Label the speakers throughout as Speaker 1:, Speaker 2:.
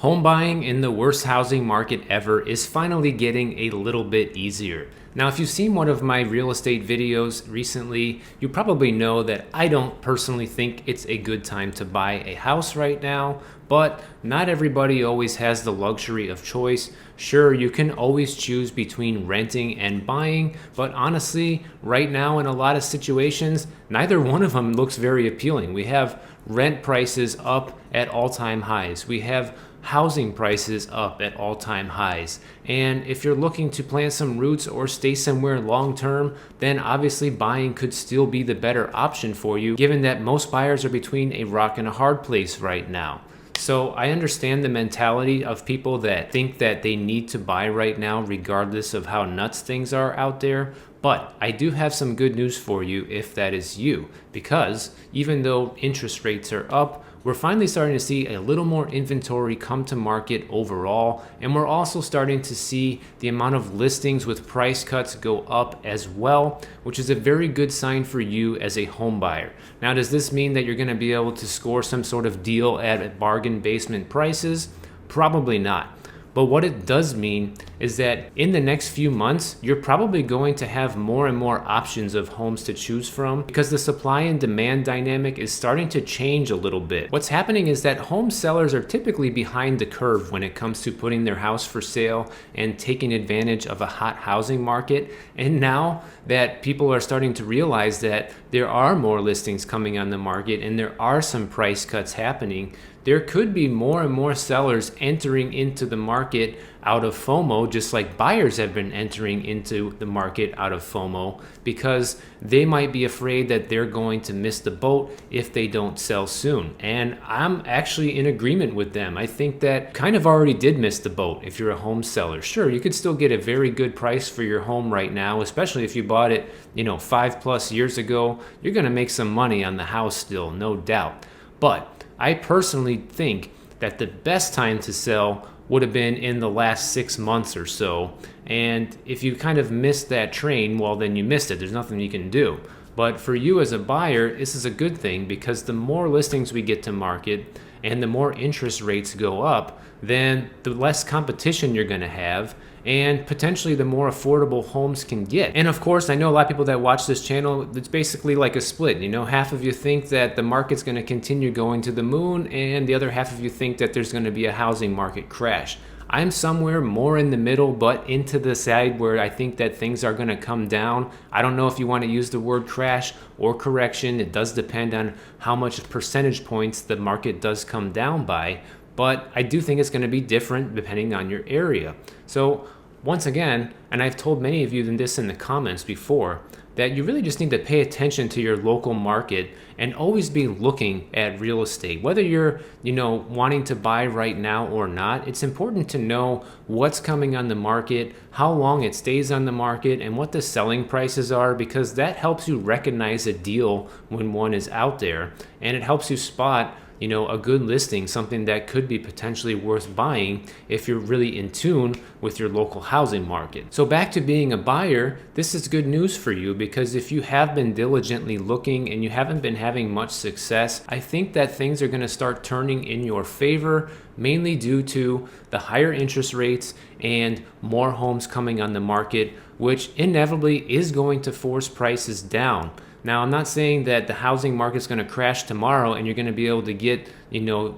Speaker 1: Home buying in the worst housing market ever is finally getting a little bit easier. Now, if you've seen one of my real estate videos recently, you probably know that I don't personally think it's a good time to buy a house right now, but not everybody always has the luxury of choice. Sure, you can always choose between renting and buying, but honestly, right now in a lot of situations, neither one of them looks very appealing. We have rent prices up at all-time highs. We have housing prices up at all-time highs. And if you're looking to plant some roots or stay somewhere long term, then obviously buying could still be the better option for you, given that most buyers are between a rock and a hard place right now. So I understand the mentality of people that think that they need to buy right now regardless of how nuts things are out there. But I do have some good news for you if that is you, because even though interest rates are up, we're finally starting to see a little more inventory come to market overall, and we're also starting to see the amount of listings with price cuts go up as well, which is a very good sign for you as a home buyer. Now, does this mean that you're going to be able to score some sort of deal at bargain basement prices? Probably not. But what it does mean is that in the next few months, you're probably going to have more and more options of homes to choose from because the supply and demand dynamic is starting to change a little bit. What's happening is that home sellers are typically behind the curve when it comes to putting their house for sale and taking advantage of a hot housing market. And now that people are starting to realize that there are more listings coming on the market and there are some price cuts happening, there could be more and more sellers entering into the market out of FOMO, just like buyers have been entering into the market out of FOMO, because they might be afraid that they're going to miss the boat if they don't sell soon. And I'm actually in agreement with them. I think that kind of already did miss the boat if you're a home seller. Sure, you could still get a very good price for your home right now, especially if you bought it, 5+ years ago. You're going to make some money on the house still, no doubt. But I personally think that the best time to sell would have been in the last 6 months or so. And if you kind of missed that train, well, then you missed it. There's nothing you can do. But for you as a buyer, this is a good thing because the more listings we get to market and the more interest rates go up, then the less competition you're going to have, and potentially the more affordable homes can get. And of course, I know a lot of people that watch this channel, it's basically like a split. Half of you think that the market's going to continue going to the moon, and the other half of you think that there's going to be a housing market crash. I'm somewhere more in the middle, but into the side where I think that things are going to come down. I don't know if you want to use the word crash or correction. It does depend on how much percentage points the market does come down by. But I do think it's going to be different depending on your area. So once again, and I've told many of you this in the comments before, that you really just need to pay attention to your local market and always be looking at real estate. Whether you're, wanting to buy right now or not, it's important to know what's coming on the market, how long it stays on the market, and what the selling prices are, because that helps you recognize a deal when one is out there, and it helps you spot a good listing, something that could be potentially worth buying if you're really in tune with your local housing market. So back to being a buyer, this is good news for you, because if you have been diligently looking and you haven't been having much success, I think that things are going to start turning in your favor, mainly due to the higher interest rates and more homes coming on the market, which inevitably is going to force prices down. Now, I'm not saying that the housing market's going to crash tomorrow and you're going to be able to get,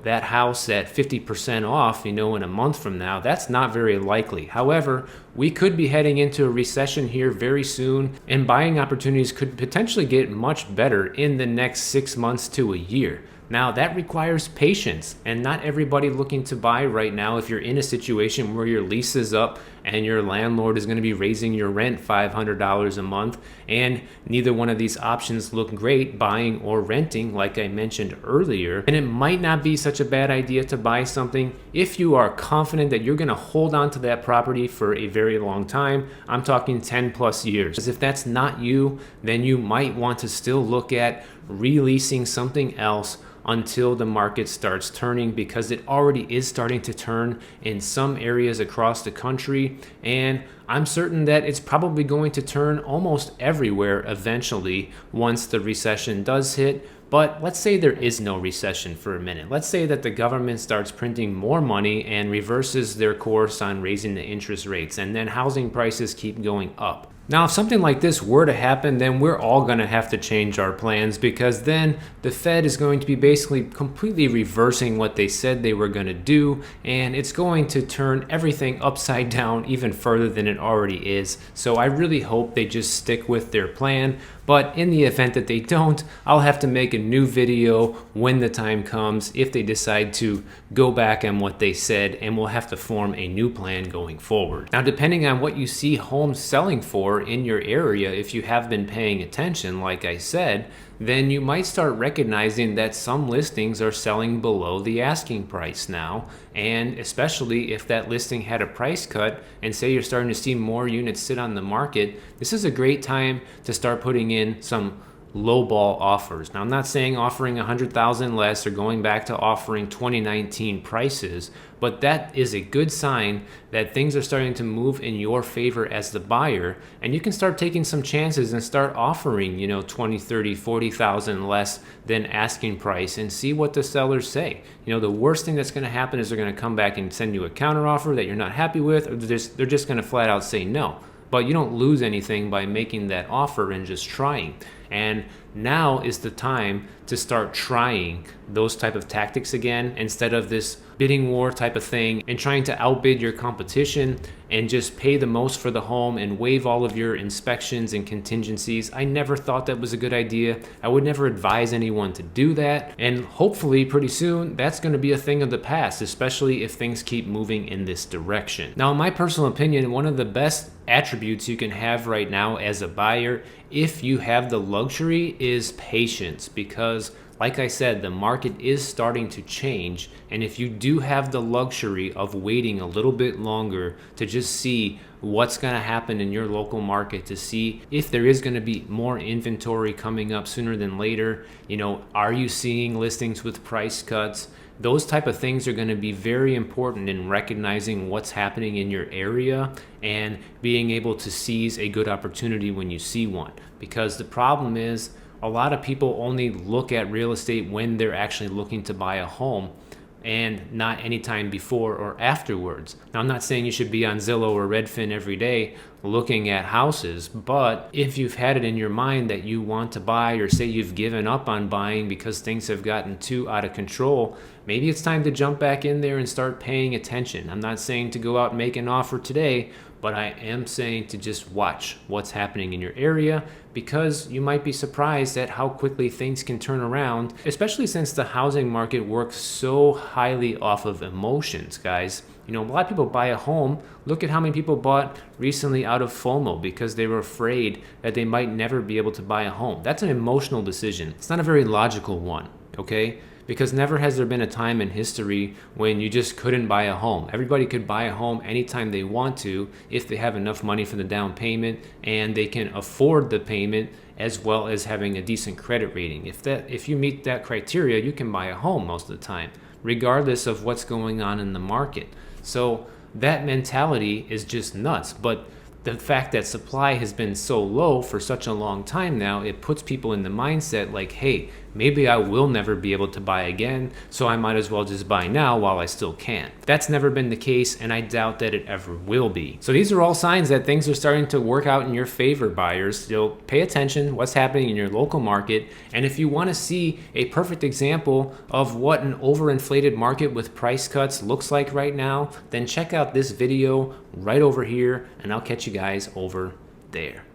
Speaker 1: that house at 50% off, in a month from now. That's not very likely. However, we could be heading into a recession here very soon, and buying opportunities could potentially get much better in the next 6 months to a year. Now, that requires patience, and not everybody looking to buy right now, if you're in a situation where your lease is up and your landlord is going to be raising your rent $500 a month, and neither one of these options look great, buying or renting, like I mentioned earlier, and it might not be such a bad idea to buy something if you are confident that you're going to hold on to that property for a very long time. I'm talking 10+ years. Because if that's not you, then you might want to still look at releasing something else until the market starts turning, because it already is starting to turn in some areas across the country, and I'm certain that it's probably going to turn almost everywhere eventually once the recession does hit. But let's say there is no recession for a minute. Let's say that the government starts printing more money and reverses their course on raising the interest rates, and then housing prices keep going up. Now, if something like this were to happen, then we're all going to have to change our plans, because then the Fed is going to be basically completely reversing what they said they were going to do, and it's going to turn everything upside down even further than it already is. So I really hope they just stick with their plan. But in the event that they don't, I'll have to make a new video when the time comes if they decide to go back on what they said, and we'll have to form a new plan going forward. Now, depending on what you see homes selling for in your area, if you have been paying attention, like I said, then you might start recognizing that some listings are selling below the asking price now. And especially if that listing had a price cut, and say you're starting to see more units sit on the market, this is a great time to start putting in some lowball offers. Now, I'm not saying offering 100,000 less or going back to offering 2019 prices, but that is a good sign that things are starting to move in your favor as the buyer, and you can start taking some chances and start offering, 20, 30, 40,000 less than asking price, and see what the sellers say. The worst thing that's going to happen is they're going to come back and send you a counter offer that you're not happy with, or they're just going to flat out say no. But you don't lose anything by making that offer and just trying. And now is the time to start trying those type of tactics again, instead of this bidding war type of thing and trying to outbid your competition and just pay the most for the home and waive all of your inspections and contingencies. I never thought that was a good idea. I would never advise anyone to do that. And hopefully pretty soon that's going to be a thing of the past, especially if things keep moving in this direction. Now, in my personal opinion, one of the best attributes you can have right now as a buyer, if you have the luxury, is patience, because like I said, the market is starting to change, and if you do have the luxury of waiting a little bit longer to just see what's going to happen in your local market, to see if there is going to be more inventory coming up sooner than later, are you seeing listings with price cuts? Those type of things are going to be very important in recognizing what's happening in your area and being able to seize a good opportunity when you see one. Because the problem is, a lot of people only look at real estate when they're actually looking to buy a home, and not anytime before or afterwards. Now, I'm not saying you should be on Zillow or Redfin every day looking at houses, but if you've had it in your mind that you want to buy, or say you've given up on buying because things have gotten too out of control, maybe it's time to jump back in there and start paying attention. I'm not saying to go out and make an offer today, but I am saying to just watch what's happening in your area, because you might be surprised at how quickly things can turn around, especially since the housing market works so highly off of emotions, guys. A lot of people buy a home. Look at how many people bought recently out of FOMO because they were afraid that they might never be able to buy a home. That's an emotional decision. It's not a very logical one, okay? Because never has there been a time in history when you just couldn't buy a home. Everybody could buy a home anytime they want to, if they have enough money for the down payment and they can afford the payment, as well as having a decent credit rating. If you meet that criteria, you can buy a home most of the time, regardless of what's going on in the market. So that mentality is just nuts. But the fact that supply has been so low for such a long time now, it puts people in the mindset like, hey, maybe I will never be able to buy again, so I might as well just buy now while I still can. That's never been the case, and I doubt that it ever will be. So these are all signs that things are starting to work out in your favor, buyers. So pay attention what's happening in your local market, and if you want to see a perfect example of what an overinflated market with price cuts looks like right now, then check out this video right over here, and I'll catch you guys over there.